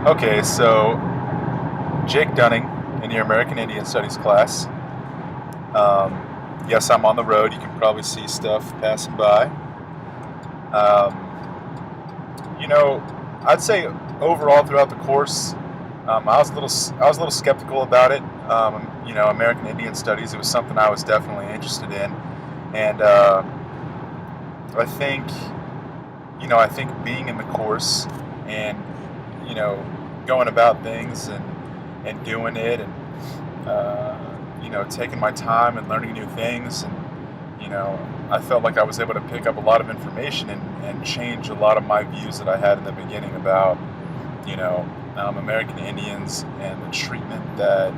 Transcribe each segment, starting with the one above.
Okay, so Jake Dunning in your American Indian Studies class. Yes, I'm on the road. You can probably see stuff passing by. Um, I'd say overall throughout the course, I was a little skeptical about it. American Indian Studies. It was something I was definitely interested in, and I think I think being in the course and you know going about things and doing it and taking my time and learning new things and I felt like I was able to pick up a lot of information and change a lot of my views that I had in the beginning about American Indians and the treatment that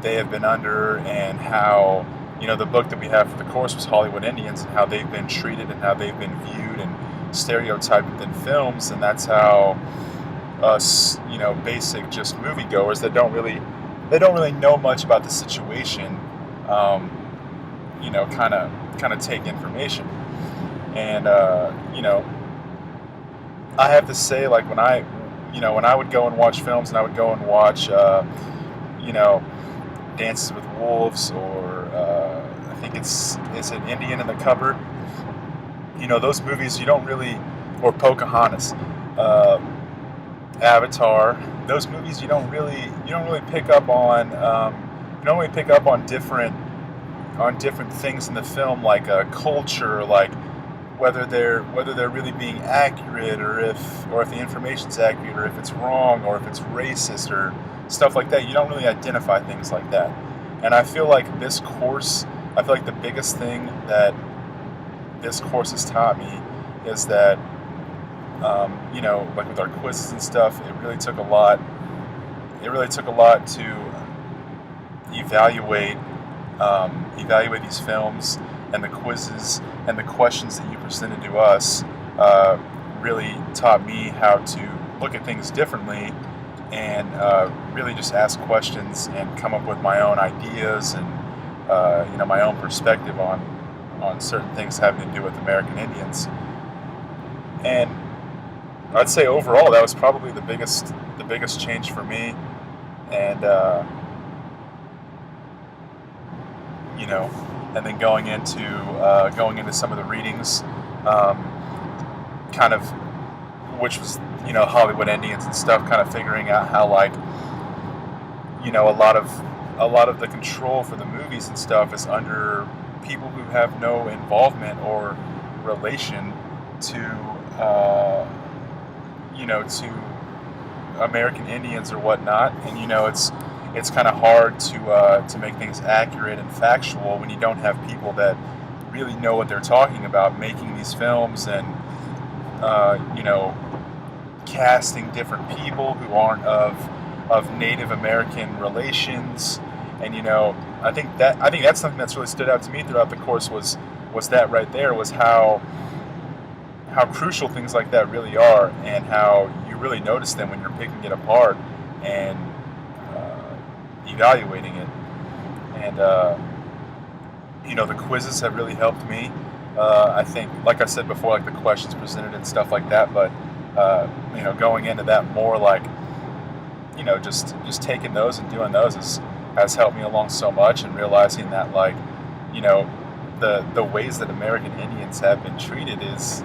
they have been under, and how the book that we have for the course was Hollywood Indians, and how they've been treated and how they've been viewed and stereotyped within films. And that's how us basic just moviegoers that don't really know much about the situation, um, kind of take information. And I have to say, like when I would go and watch films, and I would go and watch, you know, Dances with Wolves, or I think it's an Indian in the Cupboard. Those movies you don't really, or Pocahontas, uh, Avatar. Those movies you don't really pick up on. You don't really pick up on different things in the film, like culture, like whether they're really being accurate, or if the information's accurate, or if it's wrong, or if it's racist, or stuff like that. You don't really identify things like that. And I feel like the biggest thing that this course has taught me is that, like with our quizzes and stuff, it really took a lot. It really took a lot to evaluate evaluate these films, and the quizzes and the questions that you presented to us really taught me how to look at things differently, and really just ask questions and come up with my own ideas, and my own perspective on certain things having to do with American Indians. And I'd say overall that was probably the biggest change for me. And you know, and then going into some of the readings, um, kind of, which was Hollywood Indians and stuff, kind of figuring out how, like, a lot of the control for the movies and stuff is under people who have no involvement or relation to to American Indians or whatnot. And it's kind of hard to make things accurate and factual when you don't have people that really know what they're talking about making these films, and uh, you know casting different people who aren't of Native American relations. And I think that's something that's really stood out to me throughout the course, was that right there, was how crucial things like that really are, and how you really notice them when you're picking it apart and evaluating it. And the quizzes have really helped me. I think, like I said before, like the questions presented and stuff like that. But going into that more, like just taking those and doing those has helped me along so much, and realizing that, like, you know the ways that American Indians have been treated is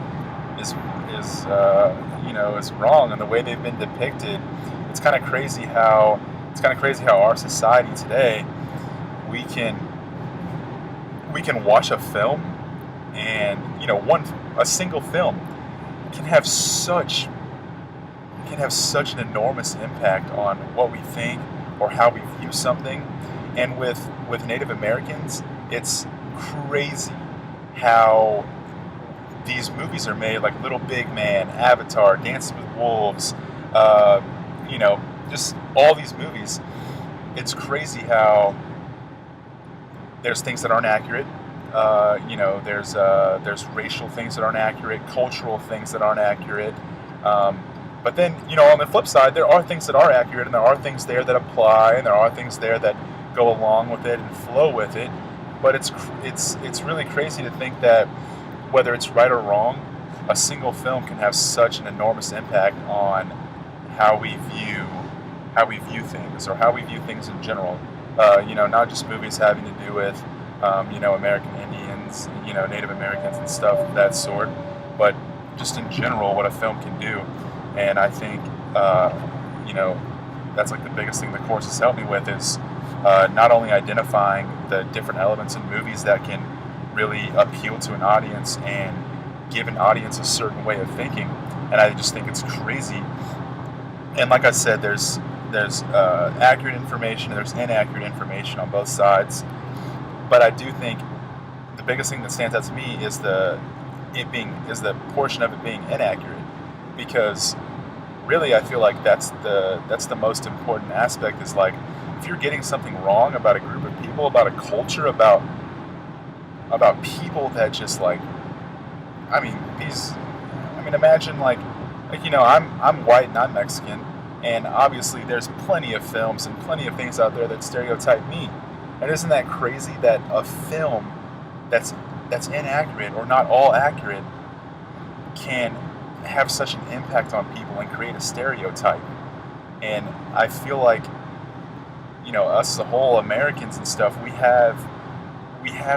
is wrong, and the way they've been depicted. It's kind of crazy how our society today, we can watch a film, and one a single film can have such an enormous impact on what we think or how we view something. And with Native Americans, it's crazy how these movies are made, like Little Big Man, Avatar, Dances with Wolves, uh, just all these movies. It's crazy how there's things that aren't accurate. There's racial things that aren't accurate, cultural things that aren't accurate. Um, but then, on the flip side, there are things that are accurate, and there are things there that apply, and there are things there that go along with it and flow with it. But it's really crazy to think that, whether it's right or wrong, a single film can have such an enormous impact on how we view things, or how we view things in general. Not just movies having to do with American Indians, Native Americans and stuff of that sort, but just in general what a film can do. And I think that's like the biggest thing the course has helped me with is not only identifying the different elements in movies that can really appeal to an audience and give an audience a certain way of thinking. And I just think it's crazy. And like I said, there's accurate information and there's inaccurate information on both sides. But I do think the biggest thing that stands out to me is the portion of it being inaccurate, because really I feel like that's the most important aspect. Is like, if you're getting something wrong about a group of people, about a culture, about people that just like, imagine I'm white and I'm Mexican, and obviously there's plenty of films and plenty of things out there that stereotype me. And isn't that crazy that a film that's inaccurate or not all accurate can have such an impact on people and create a stereotype? And I feel like, us as a whole, Americans and stuff, we have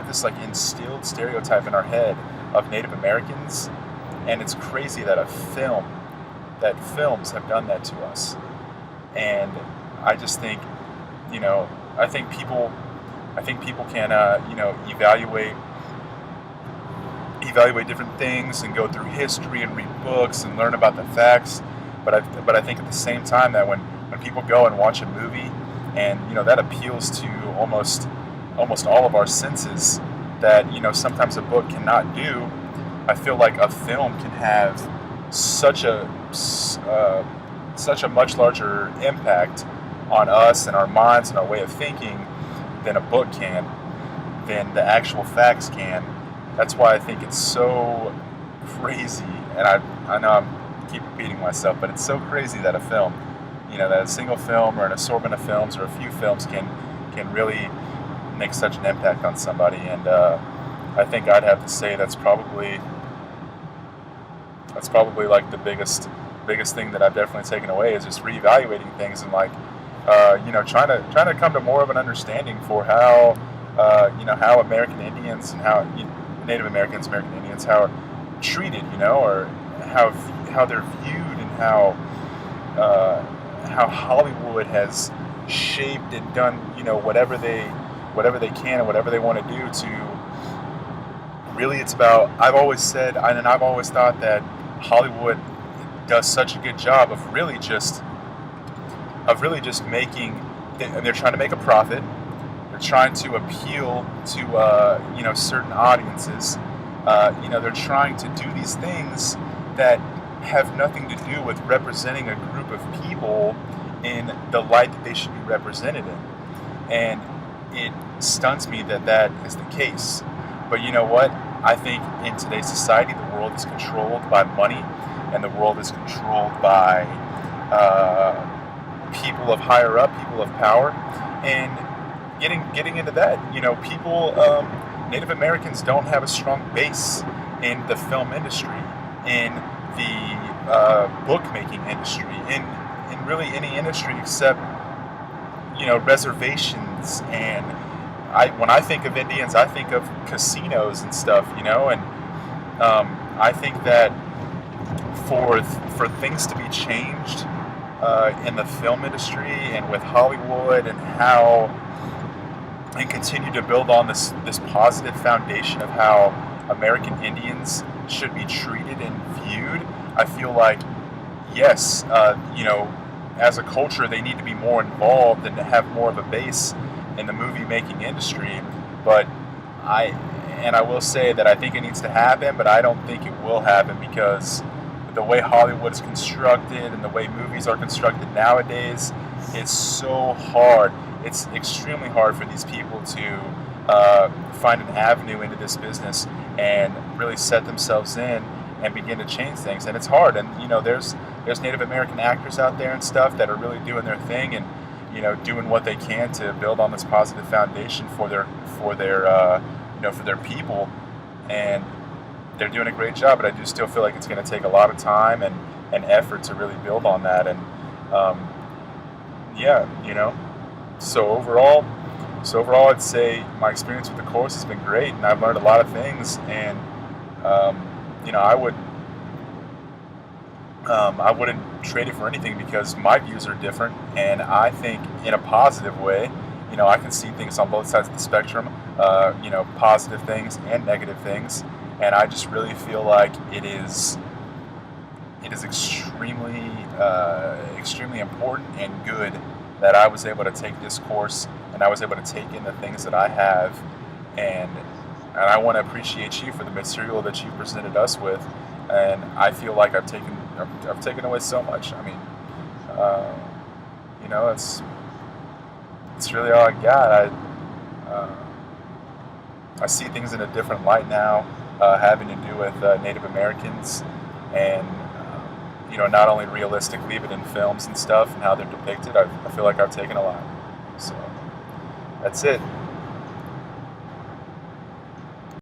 this like instilled stereotype in our head of Native Americans, and it's crazy that films have done that to us. And I just think, I think people can, evaluate different things and go through history and read books and learn about the facts. But I think at the same time that when people go and watch a movie, and that appeals to almost all of our senses that sometimes a book cannot do, I feel like a film can have such a much larger impact on us and our minds and our way of thinking than a book can, than the actual facts can. That's why I think it's so crazy, and I know I keep repeating myself, but it's so crazy that a film, that a single film or an assortment of films or a few films can really make such an impact on somebody. And I think I'd have to say that's probably like the biggest thing that I've definitely taken away, is just reevaluating things and trying to come to more of an understanding for how how American Indians and how Native Americans, American Indians, how are treated, or how they're viewed, and how Hollywood has shaped and done whatever they can and whatever they want to do to. Really, it's about, I've always said, and I've always thought that Hollywood does such a good job of really just making, they're trying to make a profit. They're trying to appeal to certain audiences. They're trying to do these things that have nothing to do with representing a group of people in the light that they should be represented in. And it stuns me that is the case. But you know what? I think in today's society, the world is controlled by money, and the world is controlled by people of higher up, people of power. And getting into that, people, Native Americans don't have a strong base in the film industry, in the bookmaking industry, in really any industry except reservations. And when I think of Indians, I think of casinos and stuff, and I think that for things to be changed in the film industry and with Hollywood, and continue to build on this positive foundation of how American Indians should be treated and viewed, I feel like, yes, as a culture, they need to be more involved and to have more of a base in the movie making industry. But I will say that I think it needs to happen, but I don't think it will happen, because the way Hollywood is constructed and the way movies are constructed nowadays, it's so hard. It's extremely hard for these people to find an avenue into this business and really set themselves in and begin to change things. And it's hard. And there's Native American actors out there and stuff that are really doing their thing and doing what they can to build on this positive foundation for their people, and they're doing a great job. But I do still feel like it's going to take a lot of time and effort to really build on that. And Um, yeah, you know. So overall, I'd say my experience with the course has been great, and I've learned a lot of things. And um, you know, I wouldn't trade it for anything because my views are different, and I think in a positive way. You know, I can see things on both sides of the spectrum. You know, positive things and negative things, and I just really feel like it is extremely important and good that I was able to take this course and I was able to take in the things that I have, and I want to appreciate you for the material that you presented us with, and I feel like I've taken away so much. I mean, uh, you know, it's really all I got. Uh, I see things in a different light now, having to do with Native Americans, and you know, not only realistically, but in films and stuff and how they're depicted. I feel like I've taken a lot. So that's it.